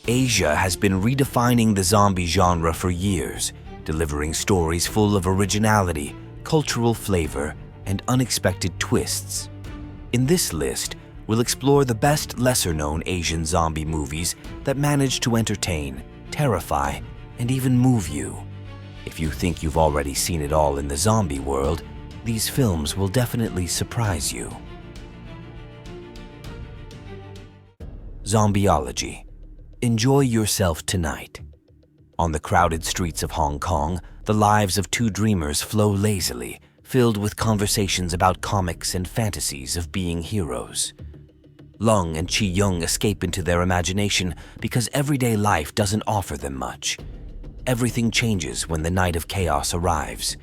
Asia has been redefining the zombie genre for years, delivering stories full of originality, cultural flavor, and unexpected twists. In this list, we'll explore the best lesser-known Asian zombie movies that manage to entertain, terrify, and even move you. If you think you've already seen it all in the zombie world, these films will definitely surprise you. Zombiology. Enjoy yourself tonight. On the crowded streets of Hong Kong, the lives of two dreamers flow lazily, filled with conversations about comics and fantasies of being heroes. Lung and Chi Young escape into their imagination because everyday life doesn't offer them much. Everything changes when the night of chaos arrives.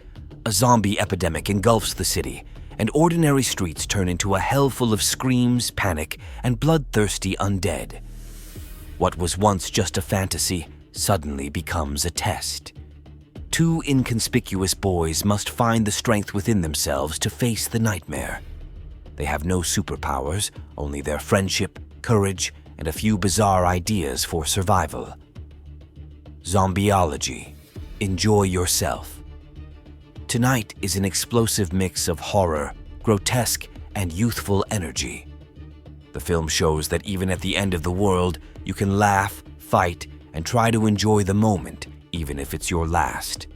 A zombie epidemic engulfs the city, and ordinary streets turn into a hell full of screams, panic, and bloodthirsty undead. What was once just a fantasy suddenly becomes a test. Two inconspicuous boys must find the strength within themselves to face the nightmare. They have no superpowers, only their friendship, courage, and a few bizarre ideas for survival. Zombiology. Enjoy yourself. Tonight is an explosive mix of horror, grotesque, and youthful energy. The film shows that even at the end of the world, you can laugh, fight, and try to enjoy the moment, even if it's your last.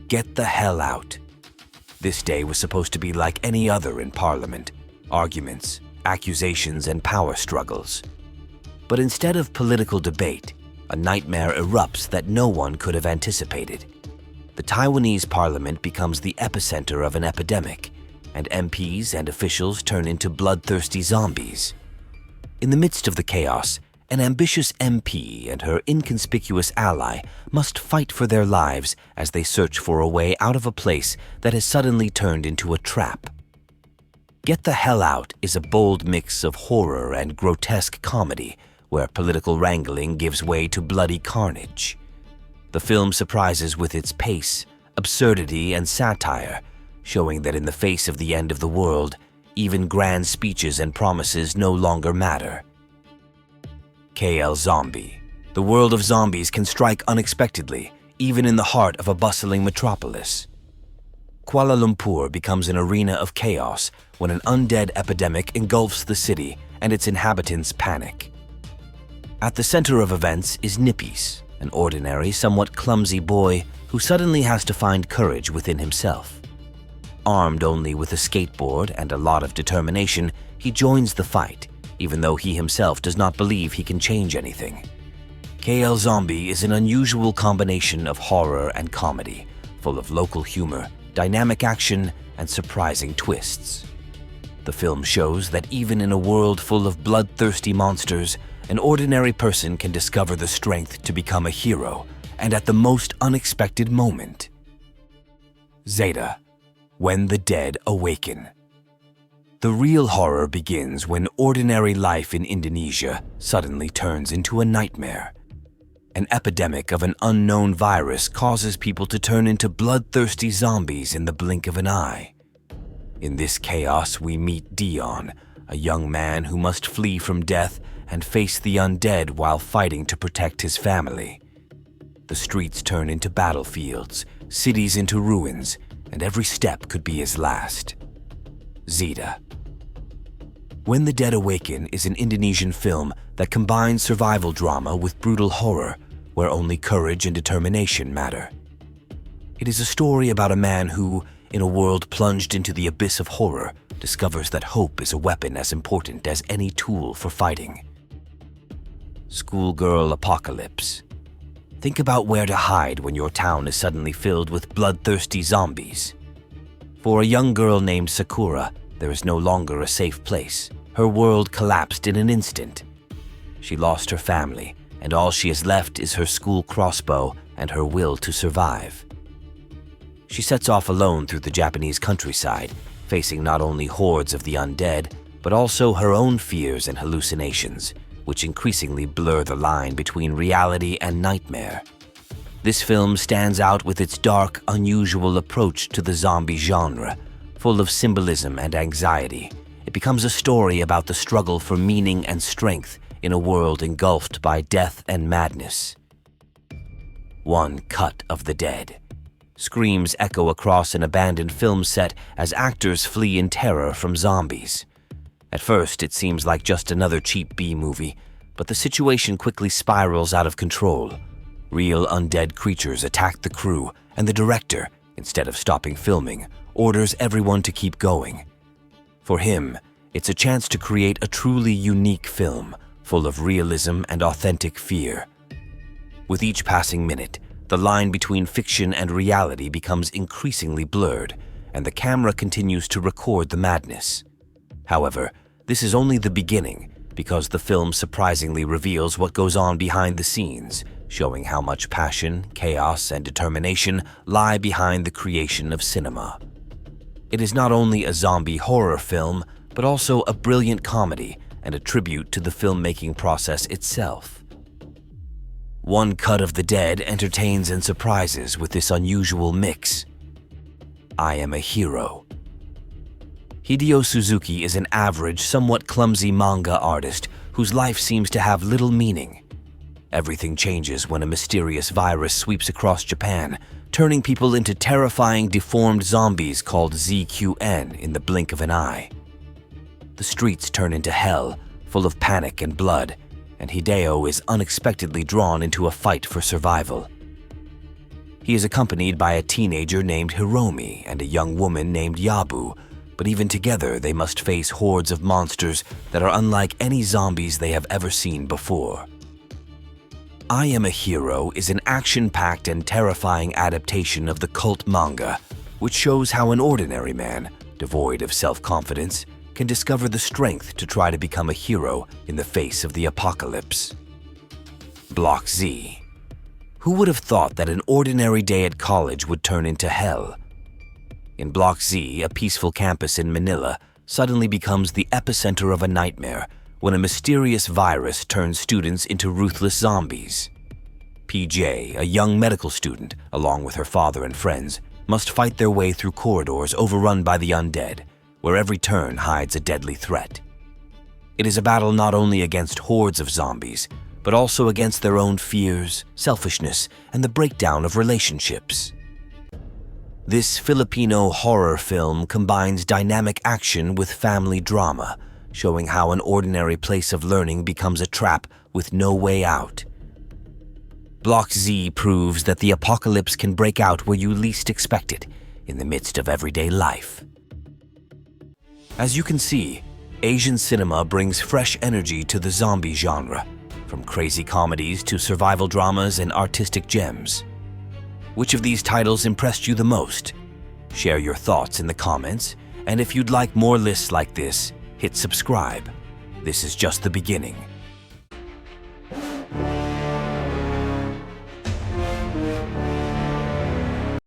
Get the hell out. This day was supposed to be like any other in Parliament: arguments, accusations, and power struggles. But instead of political debate, a nightmare erupts that no one could have anticipated. The Taiwanese Parliament becomes the epicenter of an epidemic, and MPs and officials turn into bloodthirsty zombies. In the midst of the chaos, an ambitious MP and her inconspicuous ally must fight for their lives as they search for a way out of a place that has suddenly turned into a trap. Get the Hell Out is a bold mix of horror and grotesque comedy, where political wrangling gives way to bloody carnage. The film surprises with its pace, absurdity, and satire, showing that in the face of the end of the world, even grand speeches and promises no longer matter. KL Zombie. The world of zombies can strike unexpectedly, even in the heart of a bustling metropolis. Kuala Lumpur becomes an arena of chaos when an undead epidemic engulfs the city and its inhabitants panic. At the center of events is Nippis, an ordinary, somewhat clumsy boy who suddenly has to find courage within himself. Armed only with a skateboard and a lot of determination, he joins the fight, even though he himself does not believe he can change anything. KL Zombie is an unusual combination of horror and comedy, full of local humor, dynamic action, and surprising twists. The film shows that even in a world full of bloodthirsty monsters, an ordinary person can discover the strength to become a hero, and at the most unexpected moment. Zeta. When the Dead Awaken. The real horror begins when ordinary life in Indonesia suddenly turns into a nightmare. An epidemic of an unknown virus causes people to turn into bloodthirsty zombies in the blink of an eye. In this chaos, we meet Dion, a young man who must flee from death and face the undead while fighting to protect his family. The streets turn into battlefields, cities into ruins, and every step could be his last. Zeta. When the Dead Awaken is an Indonesian film that combines survival drama with brutal horror, where only courage and determination matter. It is a story about a man who, in a world plunged into the abyss of horror, discovers that hope is a weapon as important as any tool for fighting. Schoolgirl Apocalypse. Think about where to hide when your town is suddenly filled with bloodthirsty zombies. For a young girl named Sakura, there is no longer a safe place. Her world collapsed in an instant. She lost her family, and all she has left is her school crossbow and her will to survive. She sets off alone through the Japanese countryside, facing not only hordes of the undead, but also her own fears and hallucinations, which increasingly blur the line between reality and nightmare. This film stands out with its dark, unusual approach to the zombie genre, full of symbolism and anxiety. It becomes a story about the struggle for meaning and strength in a world engulfed by death and madness. One cut of the dead. Screams echo across an abandoned film set as actors flee in terror from zombies. At first, it seems like just another cheap B-movie, but the situation quickly spirals out of control. Real undead creatures attack the crew, and the director, instead of stopping filming, orders everyone to keep going. For him, it's a chance to create a truly unique film, full of realism and authentic fear. With each passing minute, the line between fiction and reality becomes increasingly blurred, and the camera continues to record the madness. However, this is only the beginning, because the film surprisingly reveals what goes on behind the scenes, showing how much passion, chaos, and determination lie behind the creation of cinema. It is not only a zombie horror film, but also a brilliant comedy and a tribute to the filmmaking process itself. One Cut of the Dead entertains and surprises with this unusual mix. I Am a Hero. Hideo Suzuki is an average, somewhat clumsy manga artist whose life seems to have little meaning. Everything changes when a mysterious virus sweeps across Japan, turning people into terrifying, deformed zombies called ZQN in the blink of an eye. The streets turn into hell, full of panic and blood, and Hideo is unexpectedly drawn into a fight for survival. He is accompanied by a teenager named Hiromi and a young woman named Yabu, but even together they must face hordes of monsters that are unlike any zombies they have ever seen before. I Am a Hero is an action-packed and terrifying adaptation of the cult manga, which shows how an ordinary man, devoid of self-confidence, can discover the strength to try to become a hero in the face of the apocalypse. Block Z. Who would have thought that an ordinary day at college would turn into hell? In Block Z, a peaceful campus in Manila suddenly becomes the epicenter of a nightmare when a mysterious virus turns students into ruthless zombies. PJ, a young medical student, along with her father and friends, must fight their way through corridors overrun by the undead, where every turn hides a deadly threat. It is a battle not only against hordes of zombies, but also against their own fears, selfishness, and the breakdown of relationships. This Filipino horror film combines dynamic action with family drama, showing how an ordinary place of learning becomes a trap with no way out. Block Z proves that the apocalypse can break out where you least expect it, in the midst of everyday life. As you can see, Asian cinema brings fresh energy to the zombie genre, from crazy comedies to survival dramas and artistic gems. Which of these titles impressed you the most? Share your thoughts in the comments, and if you'd like more lists like this, hit subscribe. This is just the beginning.